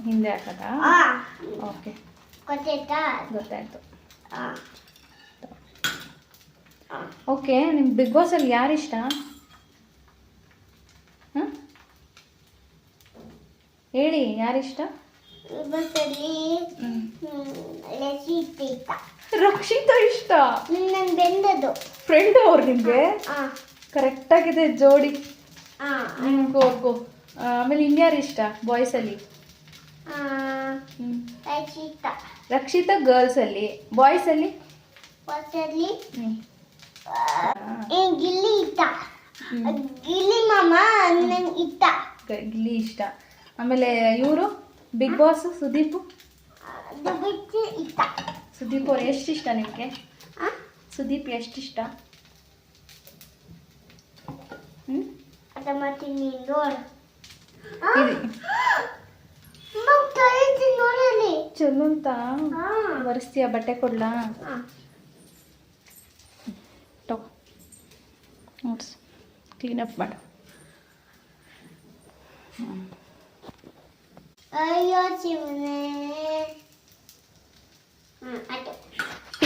ಹಿಂದೆ ಹಾಕದಾ? ಓಕೆ, ಗೊತ್ತಾಯ್ತು. ಓಕೆ, ನಿಮ್ಗೆ ಬಿಗ್ ಬಾಸಲ್ಲಿ ಯಾರು ಇಷ್ಟ? ಹಾಂ, ಹೇಳಿ, ಯಾರಿಷ್ಟ? ರಕ್ಷಿತಾ ಇಷ್ಟ. ಫ್ರೆಂಡ್ ಅವ್ರು ನಿಮಗೆ? ಕರೆಕ್ಟಾಗಿದೆ ಜೋಡಿ. ಗೋ. ಆಮೇಲೆ ಇನ್ಯಾರು ಇಷ್ಟ ಬಾಯ್ಸಲ್ಲಿ? ರಕ್ಷಿತಾ ಗರ್ಲ್ಸಲ್ಲಿ. ಬಾಯ್ಸಲ್ಲಿ? ಗಿಲ್ಲಿ ಇಷ್ಟ. ಗಿಲ್ಲಿ ಮಾಮ ನಂಗೆ ಇಷ್ಟ. ಗಿಲ್ಲಿ ಇಷ್ಟ. ಆಮೇಲೆ ಇವರು ಬಿಗ್ ಬಾಸ್ ಸುದೀಪ್ ಇಷ್ಟ. ಸುದೀಪ್ ಅವ್ರು ಎಷ್ಟಿಷ್ಟ ನಿಮಗೆ? ಸುದೀಪ್ ಎಷ್ಟಿಷ್ಟ? ಚಲೋ ಅಂತ ಒರೆಸ್ತೀಯ? ಬಟ್ಟೆ ಕೊಡ್ಲಾ? ನೋಡ್ಸ್, ಕ್ಲೀನಪ್ ಮಾಡು. ಅಯ್ಯೋ ಶಿವನೇ.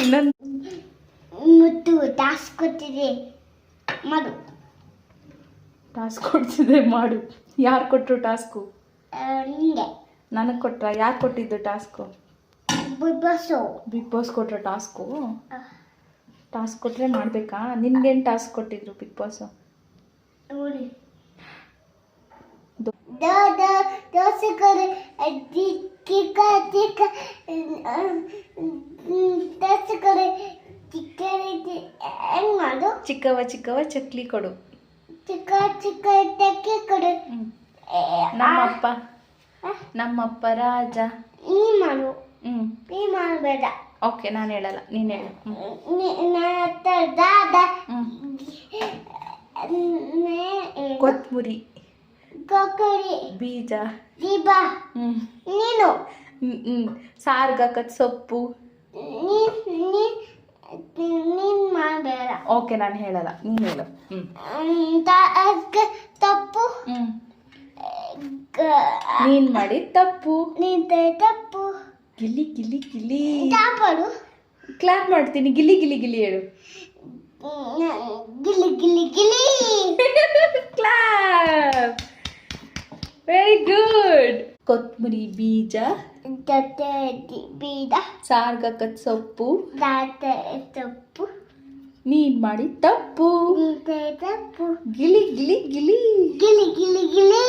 ಇನ್ನೊಂದು ಮುತ್ತು ಟಾಸ್ಕ್ ಕೊಟ್ಟಿದೆ ಮಾಡು. ಟಾಸ್ಕ್ ಕೊಡ್ತಿದ್ದೆ ಮಾಡು. ಯಾರು ಕೊಟ್ಟರು ಟಾಸ್ಕು? ನಿಂಗೆ. ನನಗೆ ಕೊಟ್ರ? ಯಾರು ಕೊಟ್ಟಿದ್ದು ಟಾಸ್ಕು? ಬಿಗ್ ಬಾಸ್ ಕೊಟ್ರ ಟಾಸ್ಕು? ಟಾಸ್ಕ್ ಕೊಟ್ಟರೆ ಮಾಡಬೇಕಾ? ನಿನ್ಗೇನು ಟಾಸ್ಕ್ ಕೊಟ್ಟಿದ್ರು ಬಿಗ್ ಬಾಸು? ದೋಸೆಗಳು ಹೆಂಗ್ ಮಾಡು? ಚಿಕ್ಕವ ಚಕ್ಲಿ ಕೊಡು. ಚಿಕ್ಕ ಟಕ್ಕೆ ಕೊಡು. ನಮ್ಮಪ್ಪ ರಾಜ. ನೀ ಮಾಡು. ನೀ ಮಾಡಬೇಡ. ಓಕೆ, ನಾನು ಹೇಳಲ್ಲ, ನೀನು ಹೇಳು. ಕೊತ್ತಂಬರಿ, ಬೀಜ, ನೀನು ಸಾರ್ಗಾಕತ್ ಸೊಪ್ಪು. ನೀನ್ ಮಾಡಬೇಡ. ಓಕೆ, ನಾನು ಹೇಳಲ್ಲ, ನೀನು ಹೇಳು. ತಪ್ಪು. ನೀನ್ ಮಾಡಿ ತಪ್ಪು. ತಪ್ಪು. ಗಿಲ್ಲಿ ಗಿಲ್ಲಿ ಗಿಲ್ಲಿ. ತಾಪಡು. ಕ್ಲಾಪ್ ಮಾಡ್ತೀನಿ. ಗಿಲ್ಲಿ ಗಿಲ್ಲಿ ಗಿಲ್ಲಿ ಹೇಳು. Gilli Gilli Gilli. Clap. Very good. ಕೊತ್ತಂಬರಿ ಬೀಜ, ಬೀಜ, ಸಾರ್ಗಕತ್ ಸೊಪ್ಪು, ತಪ್ಪು. ನೀನ್ ಮಾಡಿ ತಪ್ಪು. ತಪ್ಪು. ಗಿಲಿ ಗಿಲಿ ಗಿಲಿ. ಗಿಲ್ಲಿ ಗಿಲ್ಲಿ ಗಿಲ್ಲಿ.